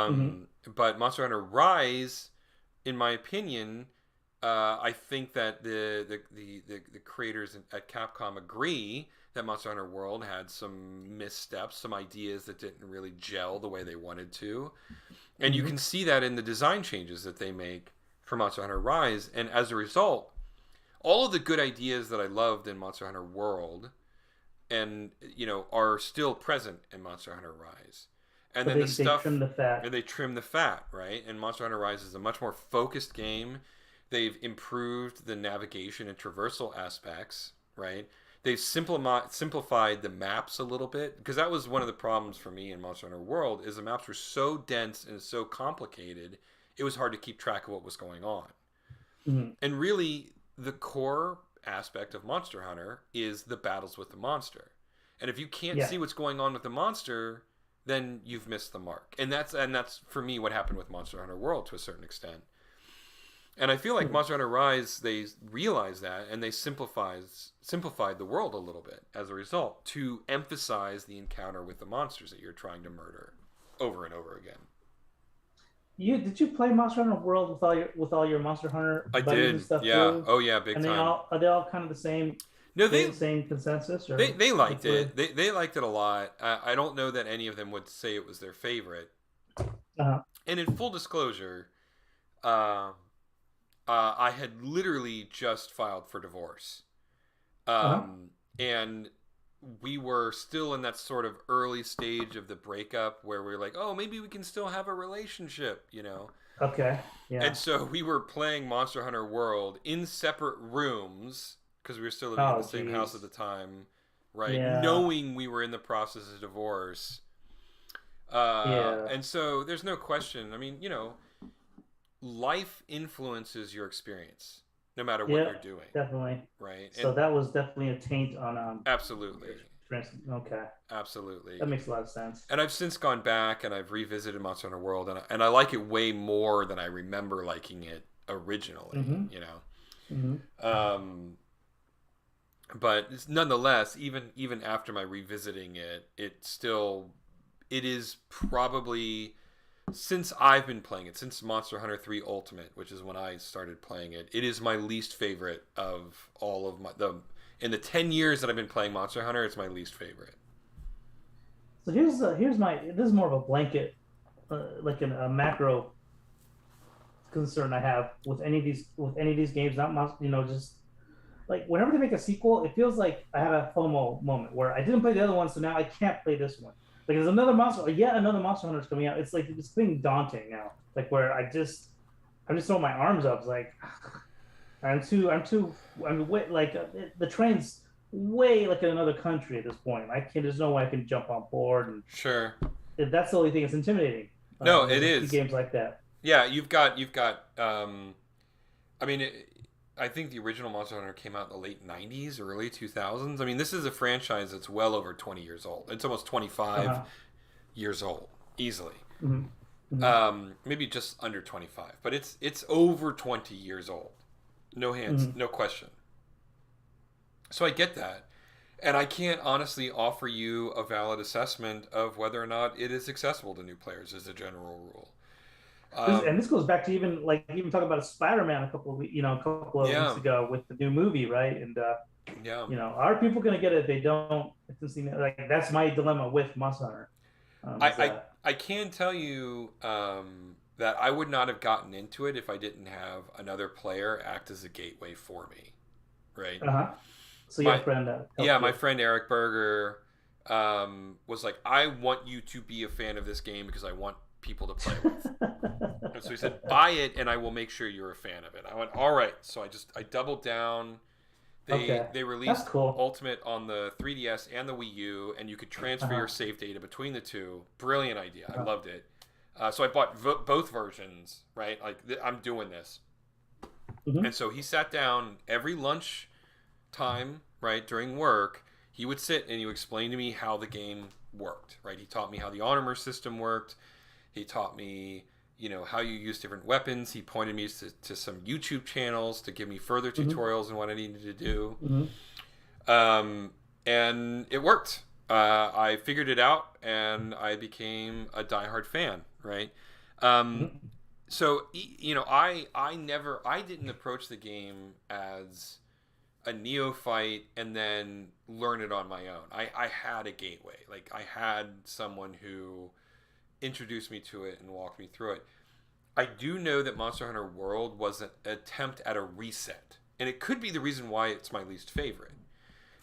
Mm-hmm. But Monster Hunter Rise, in my opinion, I think that the creators at Capcom agree that Monster Hunter World had some missteps, some ideas that didn't really gel the way they wanted to, and you Mm-hmm. can see that in the design changes that they make for Monster Hunter Rise. And as a result, all of the good ideas that I loved in Monster Hunter World and are still present in Monster Hunter Rise. And But then the they stuff trimmed the fat. and they trim the fat, right? And Monster Hunter Rise is a much more focused game. They've improved the navigation and traversal aspects, right? They've simplified the maps a little bit, because that was one of the problems for me in Monster Hunter World is the maps were so dense and so complicated, it was hard to keep track of what was going on. Mm-hmm. And really, the core aspect of Monster Hunter is the battles with the monster. And if you can't Yeah. see what's going on with the monster, then you've missed the mark. And that's for me what happened with Monster Hunter World to a certain extent. And I feel like Hmm. Monster Hunter Rise, they realized that, and they simplified the world a little bit as a result to emphasize the encounter with the monsters that you're trying to murder over and over again. did you play Monster Hunter World with all your Monster Hunter I buddies and did. stuff Yeah. too? Oh yeah, big And time. are they all kind of the same No, same consensus they or they like liked where? it. They liked it a lot. I don't know that any of them would say it was their favorite. Uh-huh. And in full disclosure, uh, I had literally just filed for divorce. Uh-huh. And we were still in that sort of early stage of the breakup where we are like, oh, maybe we can still have a relationship, you know? Okay. And Yeah. so we were playing Monster Hunter World in separate rooms because we were still living in the Oh, same house at geez. the time, right? Yeah. Knowing we were in the process of divorce. Yeah. And so there's no question. I mean, you know, life influences your experience no matter what Yeah. you're doing, Definitely. right? So And that was definitely a taint on absolutely, your experience. Okay. absolutely. That makes a lot of sense. And I've since gone back and I've revisited Monster Hunter World, and I like it way more than I remember liking it originally, Mm-hmm. you know. Mm-hmm. Um, but nonetheless, even after my revisiting it, it is probably, since I've been playing it, since Monster Hunter 3 Ultimate, which is when I started playing it, it is my least favorite of all of the in the 10 years that I've been playing Monster Hunter, it's my least favorite. So here's my this is more of a blanket like a macro concern I have with any of these games. Not much, just like whenever they make a sequel, it feels like I had a FOMO moment where I didn't play the other one, so now I can't play this one. Like there's yet another Monster Hunter is coming out. It's like it's being daunting now. Like where I'm just throwing my arms up. It's like I'm way like the train's way like in another country at this point. I can't. There's no way I can jump on board, Sure. and that's the only thing that's intimidating. No, it There's a few is. games like that. Yeah, you've got. I mean, I think the original Monster Hunter came out in the late '90s, early 2000s. I mean, this is a franchise that's well over 20 years old. It's almost 25 Uh-huh. years old, easily. Mm-hmm. Mm-hmm. Maybe just under 25, but it's over 20 years old. No hands, Mm-hmm. no question. So I get that. And I can't honestly offer you a valid assessment of whether or not it is accessible to new players as a general rule. This goes back to even talking about a Spider-Man a couple of weeks Yeah, ago with the new movie, right? And yeah. are people going to get it if they don't? Like that's my dilemma with Monster Hunter. I, Is I, that I can tell you that I would not have gotten into it if I didn't have another player act as a gateway for me, right? uh-huh. So you have My a friend that Yeah, helped my you. friend Eric Berger was like, I want you to be a fan of this game because I want people to play with. And so he said, buy it and I will make sure you're a fan of it. I went, all right. So I doubled down. Okay, They that's released cool. Ultimate on the 3DS and the Wii U, and you could transfer your Uh-huh. save data between the two. Brilliant idea. I Uh-huh. loved it. So I bought both versions, right? Like, I'm doing this. Mm-hmm. And so he sat down every lunch time, right, during work. He would sit and he would explain to me how the game worked, right? He taught me how the armor system worked. He taught me, how you use different weapons. He pointed me to some YouTube channels to give me further Mm-hmm. tutorials on what I needed to do. Mm-hmm. And it worked. I figured it out and I became a diehard fan, right? Um, Mm-hmm. so, I didn't approach the game as a neophyte and then learn it on my own. I had a gateway. Like, I had someone who introduced me to it and walked me through it. I do know that Monster Hunter World was an attempt at a reset, and it could be the reason why it's my least favorite.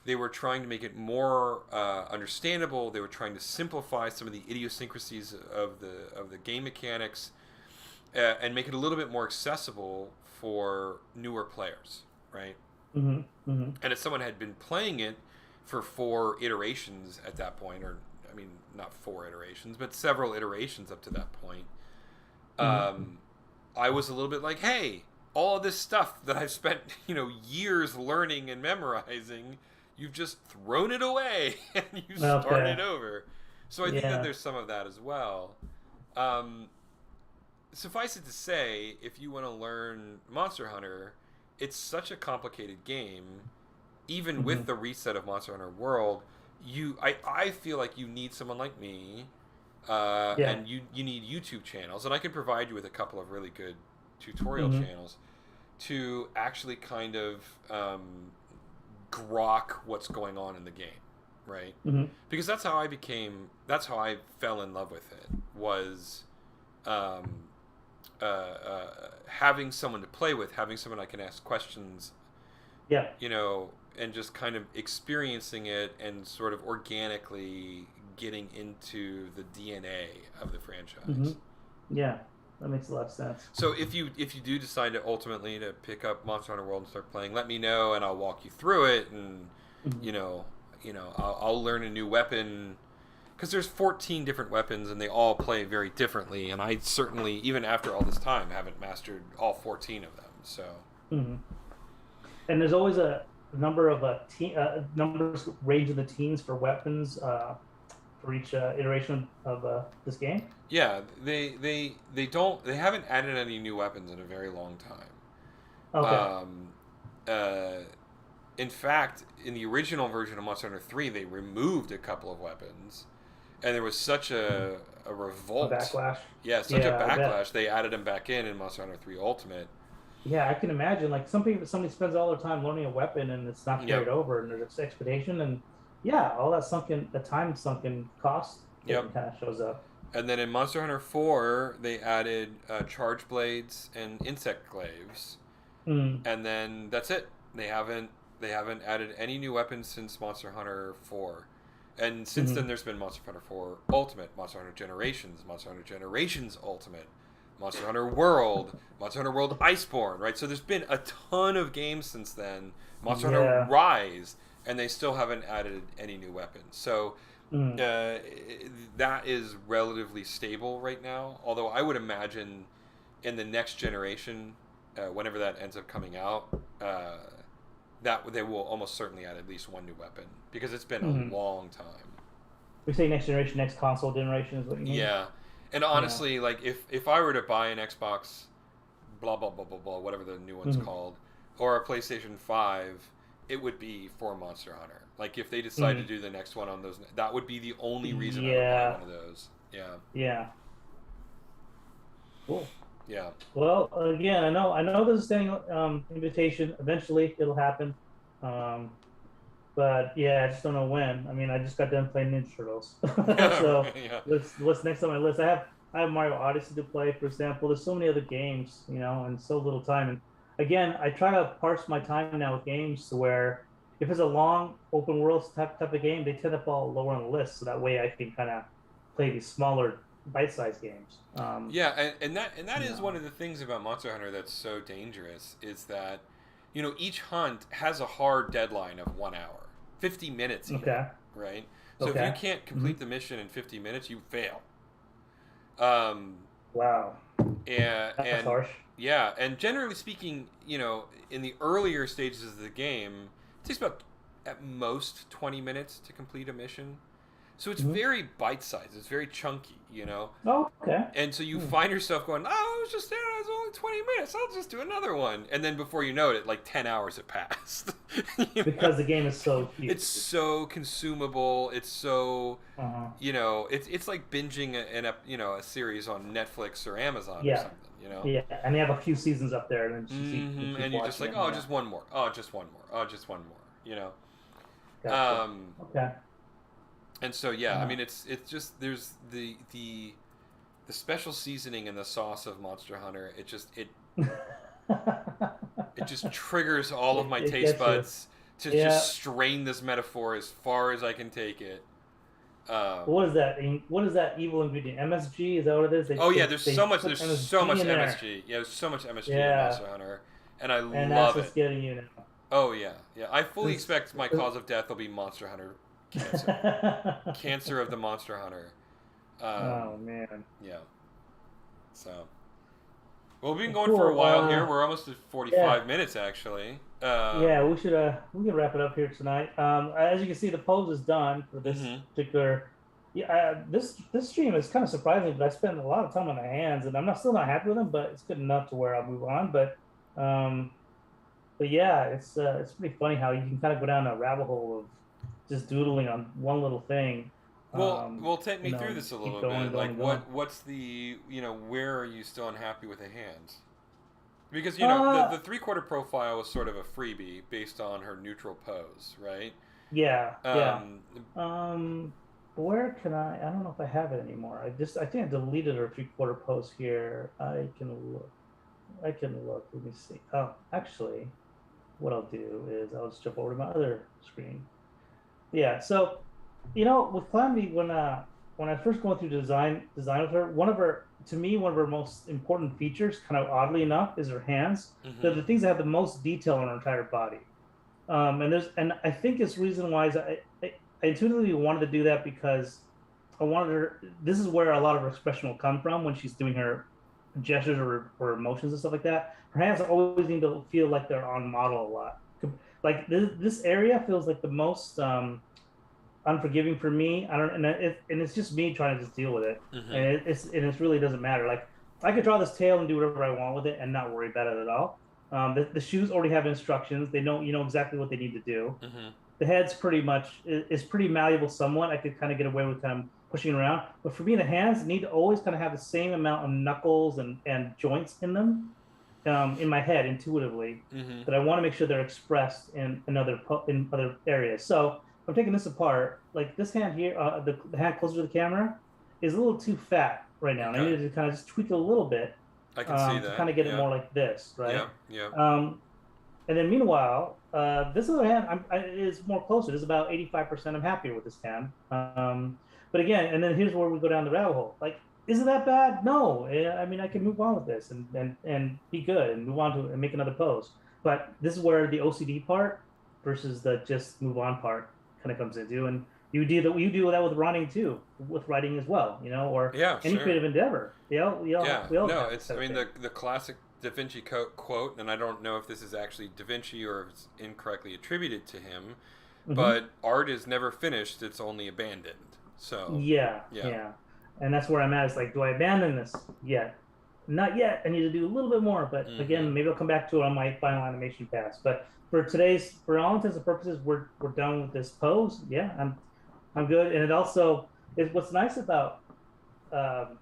They were trying to make it more understandable. They were trying to simplify some of the idiosyncrasies of the game mechanics, and make it a little bit more accessible for newer players, right? Mm-hmm. Mm-hmm. And if someone had been playing it for 4 iterations at that point, or I mean, not 4 iterations, but several iterations up to that point, Mm-hmm. um, I was a little bit like, hey, all of this stuff that I've spent, years learning and memorizing, you've just thrown it away and you started Okay. over. So I think that Yeah. there's some of that as well. Um, Suffice it to say, if you want to learn Monster Hunter, it's such a complicated game. Even Mm-hmm. with the reset of Monster Hunter World, I feel like you need someone like me Yeah. and you need YouTube channels, and I can provide you with a couple of really good tutorial Mm-hmm. channels to actually kind of grok what's going on in the game, right? Mm-hmm. Because that's how I fell in love with it, was um, having someone to play with, having someone I can ask questions, Yeah. you know, and just kind of experiencing it and sort of organically getting into the DNA of the Mm-hmm. franchise. Yeah. That makes a lot of sense. So if you do decide to ultimately to pick up Monster Hunter World and start playing, let me know and I'll walk you through it, and Mm-hmm. you know I'll learn a new weapon, because there's 14 different weapons and they all play very differently, and I certainly, even after all this time, haven't mastered all 14 of them. So Mm-hmm. And there's always a number of numbers range in the teens for weapons for each iteration of this game. yeah, they haven't added any new weapons in a very long time. Okay. Uh, in fact, in the original version of Monster Hunter 3, they removed a couple of weapons, and there was such a A revolt. backlash. Yeah, such a Yeah, I bet. backlash. They added them back in Monster Hunter 3 Ultimate. Yeah, I can imagine. Like somebody spends all their time learning a weapon and it's not carried Yep, over, and there's expedition, and yeah, all that the time sunken cost yep. thing kind of shows up. And then in Monster Hunter 4, they added charge blades and insect glaives, Mm, and then that's it. They haven't added any new weapons since Monster Hunter 4. And since then, mm-hmm. there's been Monster Hunter 4 Ultimate, Monster Hunter Generations, Monster Hunter Generations Ultimate, Monster Hunter World, Monster Hunter World Iceborne, right? So there's been a ton of games since then. Monster Hunter Yeah. Rise, and they still haven't added any new weapons. So Mm, that is relatively stable right now. Although I would imagine in the next generation, whenever that ends up coming out, that they will almost certainly add at least one new weapon, because it's been a mm-hmm. long time. We say next generation, next console generation is what you mean? Yeah, and Yeah. honestly, like if I were to buy an Xbox, blah blah blah blah blah, whatever the new one's Mm-hmm. called, or a PlayStation 5, it would be for Monster Hunter. Like if they decide to Mm-hmm. do the next one on those, that would be the only reason I would buy Yeah. one of those. Yeah, Yeah. Cool. yeah. Well, again, I know there's a standing invitation. Eventually, it'll happen. Um, but yeah, I just don't know when. I mean, I just got done playing Ninja Turtles, so Yeah. what's next on my list? I have Mario Odyssey to play, for example. There's so many other games, and so little time. And again, I try to parse my time now with games to where if it's a long open world type of game, they tend to fall lower on the list, so that way I can kind of play these smaller bite-sized games. Yeah, and that You is one know, of the things about Monster Hunter that's so dangerous, is that each hunt has a hard deadline of 1 hour, 50 minutes even, okay, right? So if you okay, can't hmm complete the mission in 50 minutes, you fail. Um, wow, that's and harsh. yeah, and generally speaking, in the earlier stages of the game, it takes about at most 20 minutes to complete a mission. So it's Hmm. very bite sized. It's very chunky. Oh, okay. And so you Hmm. find yourself going, "Oh, I was just there. It was only 20 minutes. I'll just do another one." And then before you know it, like 10 hours have passed. you know? Because the game is so huge. It's so consumable. It's so Uh-huh. it's like binging a series on Netflix or Amazon or Yeah, something. yeah, and they have a few seasons up there, and then you keep And you're just watching like, it. "Oh, Yeah, just one more. Oh, just one more. Oh, just one more." gotcha. Um, Okay. and so yeah, I Uh, mean, it's just there's the special seasoning and the sauce of Monster Hunter. It just triggers all of my it taste gets you. buds to Yeah. just strain this metaphor as far as I can take it. Um, What is that? What is that evil ingredient? MSG? Is that what it is? oh yeah, They put there's so MSG much in there. MSG. Yeah, there's so much MSG in Yeah, Monster Hunter, and I and that's love what's it. getting you now. Oh yeah, yeah. I fully This, expect my cause of death will be Monster Hunter cancer, cancer of the Monster Hunter. oh Um, man. yeah. So, well, we've been Well, going for a cool. while here. We're almost at Yeah. 45 minutes actually. Yeah, we can wrap it up here tonight. As you can see, the pose is done for this Mhm. particular. Yeah, this stream is kind of surprising, but I spent a lot of time on the hands, and I'm not still not happy with them, but it's good enough to where I'll move on. Um, but yeah, it's pretty funny how you can kind of go down a rabbit hole of just doodling on one little thing. Well, take me through this a keep little going and bit. going Like, and going. what's the, where are you still unhappy with the hands? Because the Uh, 3/4 profile was sort of a freebie based on her neutral pose, right? yeah, yeah. Um, Um, where can I don't know if I have it anymore. I think I deleted her 3/4 post here. I can look. Let me see. Oh, actually, what I'll do is I'll just jump over to my other screen. Yeah. So, with Calamity, when I first going through design with her, one of her most important features, kind of oddly enough, is her hands. They're mm-hmm. the things that have the most detail on her entire body. And I think it's reason why is I intuitively wanted to do that because I wanted her. This is where a lot of her expression will come from when she's doing her gestures or emotions and stuff like that. Her hands always need to feel like they're on model a lot. Like this area feels like the most unforgiving for me. I don't, and it's just me trying to just deal with it, Mm-hmm. and it really doesn't matter. Like I could draw this tail and do whatever I want with it and not worry about it at all. The shoes already have instructions. They know exactly what they need to do. Mm-hmm. The head's pretty much is pretty malleable somewhat. I could kind of get away with kind of pushing around, but for me, the hands need to always kind of have the same amount of knuckles and joints in them, in my head intuitively, Mm-hmm. that I want to make sure they're expressed in other areas. So I'm taking this apart. Like this hand here, the hand closer to the camera is a little too fat right now, and I Okay. needed to kind of just tweak it a little bit, I can see to that. kind of get it Yeah. more like this, right? Yeah. Yeah. And then meanwhile, this other hand is more closer. This is about 85%. I'm happier with this hand. But again, and then here's where we go down the rabbit hole. Like, is it that bad? No. I mean, I can move on with this and be good and move on to and make another pose. But this is where the OCD part versus the just move on part kind of comes into. And you do that with writing too, with writing as well, or Yeah. any Sure. creative endeavor. Yeah. We all No. have this It's. I kind of mean, thing. the classic Da Vinci quote, and I don't know if this is actually Da Vinci or if it's incorrectly attributed to him, Hmm. but art is never finished; it's only abandoned. So, Yeah, yeah. yeah. And that's where I'm at. It's like, do I abandon this yet? Not yet. I need to do a little bit more. But Mm-hmm. again, maybe I'll come back to it on my final animation pass. But for all intents and purposes, we're done with this pose. Yeah, I'm good. And it also is what's nice about um,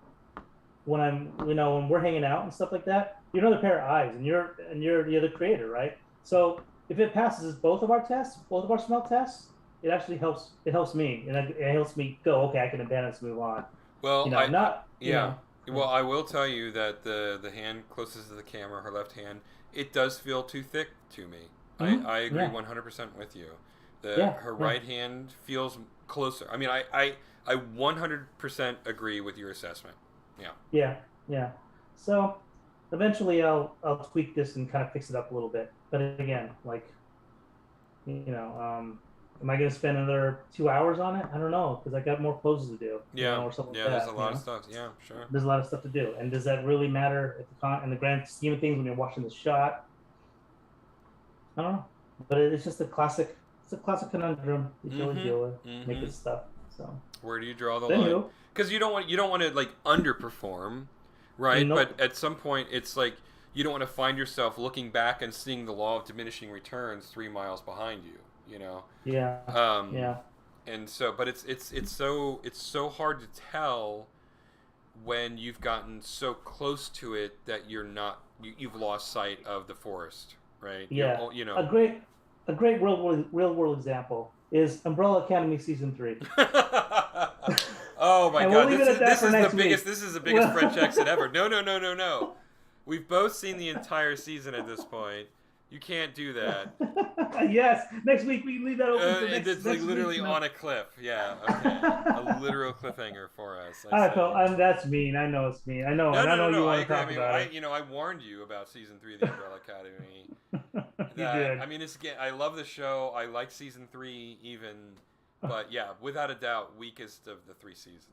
when when we're hanging out and stuff like that. You're another pair of eyes, and you're the other creator, right? So if it passes both of our tests, both of our smell tests, it actually helps. It helps me, and it helps me go. Okay, I can abandon this, move on. Well, Not yeah. Well, I will tell you that the hand closest to the camera, her left hand, it does feel too thick to me. I agree yeah, 100% with you. yeah, Her yeah, right hand feels closer. I mean, I 100% agree with your assessment. Yeah. yeah, yeah. So eventually, I'll tweak this and kind of fix it up a little bit. But again, like am I going to spend another 2 hours on it? I don't know because I got more poses to do, Yeah. or something like Yeah. There's a that. lot of stuff. Yeah. Sure. There's a lot of stuff to do, and does that really matter in the grand scheme of things when you're watching the shot? I don't know, but it's just a classic. It's a classic conundrum that you always Mm-hmm. deal with Mm-hmm. making stuff. So, Where do you draw the but line? anywho, Because you don't want to like underperform, right? nope. But at some point, it's like you don't want to find yourself looking back and seeing the law of diminishing returns 3 miles behind you. You know, Yeah, um, yeah, and so, but it's so hard to tell when you've gotten so close to it that you've lost sight of the forest, right? yeah. You A know. great, a great real world example is Umbrella Academy season 3, Oh my and we'll god, leave this it at is that this for is the next biggest week. this is the biggest Well, French exit ever. No, no, no, no, no. We've both seen the entire season at this point. You can't do that. yes, next week we leave that open for And it's like next week. literally on a cliff. Yeah, okay. A literal cliffhanger for us, I I felt, say. that's mean. I know it's mean. I know, No, and I no, no, know no. you I want to agree. I talk mean, about it. I warned you about season 3 of the Umbrella Academy. You That did. I mean, it's again. I love the show. I like season 3 even, but yeah, without a doubt, weakest of the 3 seasons.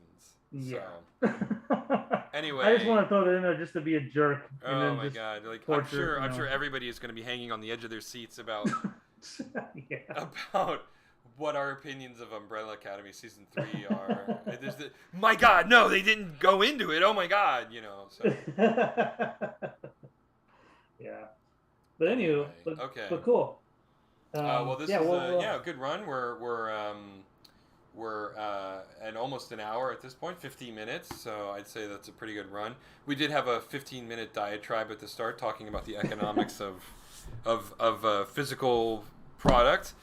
So Yeah. I just anyway, want to throw it in there just to be a jerk and oh then my just god! Like torture. I'm sure everybody is going to be hanging on the edge of their seats about Yeah. about what our opinions of Umbrella Academy season 3 are. My god, no, they didn't go into it. Oh my god, So Yeah. But anywho, anyway, okay. but cool. Well, this Yeah. is Well, a good run. We're at almost an hour at this point, 15 minutes. So I'd say that's a pretty good run. We did have a 15-minute diatribe at the start talking about the economics of physical product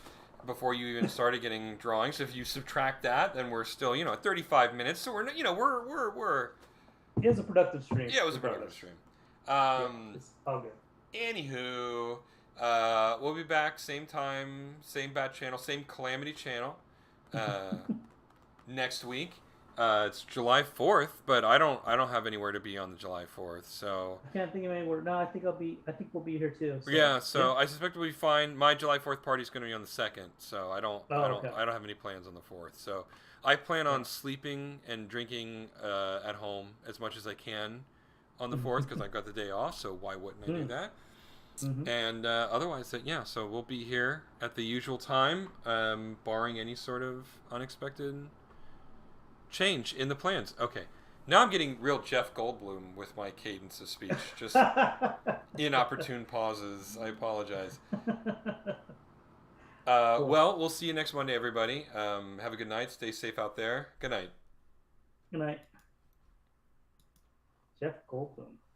before you even started getting drawings. If you subtract that, then we're still, at 35 minutes. So we're, we're. It was a productive stream. Yeah, it was a productive stream. It's all good. Anywho, we'll be back same time, same bat channel, same Kalamity channel next week. It's July 4th, but I don't have anywhere to be on the July 4th, so I can't think of anywhere. No, I think we'll be here too. So. Yeah, I suspect we'll be fine. My July 4th party is going to be on the 2nd, so I don't have any plans on the 4th. So I plan on sleeping and drinking at home as much as I can on the 4th because I've got the day off, so why wouldn't I do that? Mm-hmm. And otherwise, so we'll be here at the usual time, barring any sort of unexpected change in the plans. Okay. Now I'm getting real Jeff Goldblum with my cadence of speech. Just inopportune pauses. I apologize. Cool. Well, we'll see you next Monday, everybody. Have a good night. Stay safe out there. Good night. Good night. Jeff Goldblum.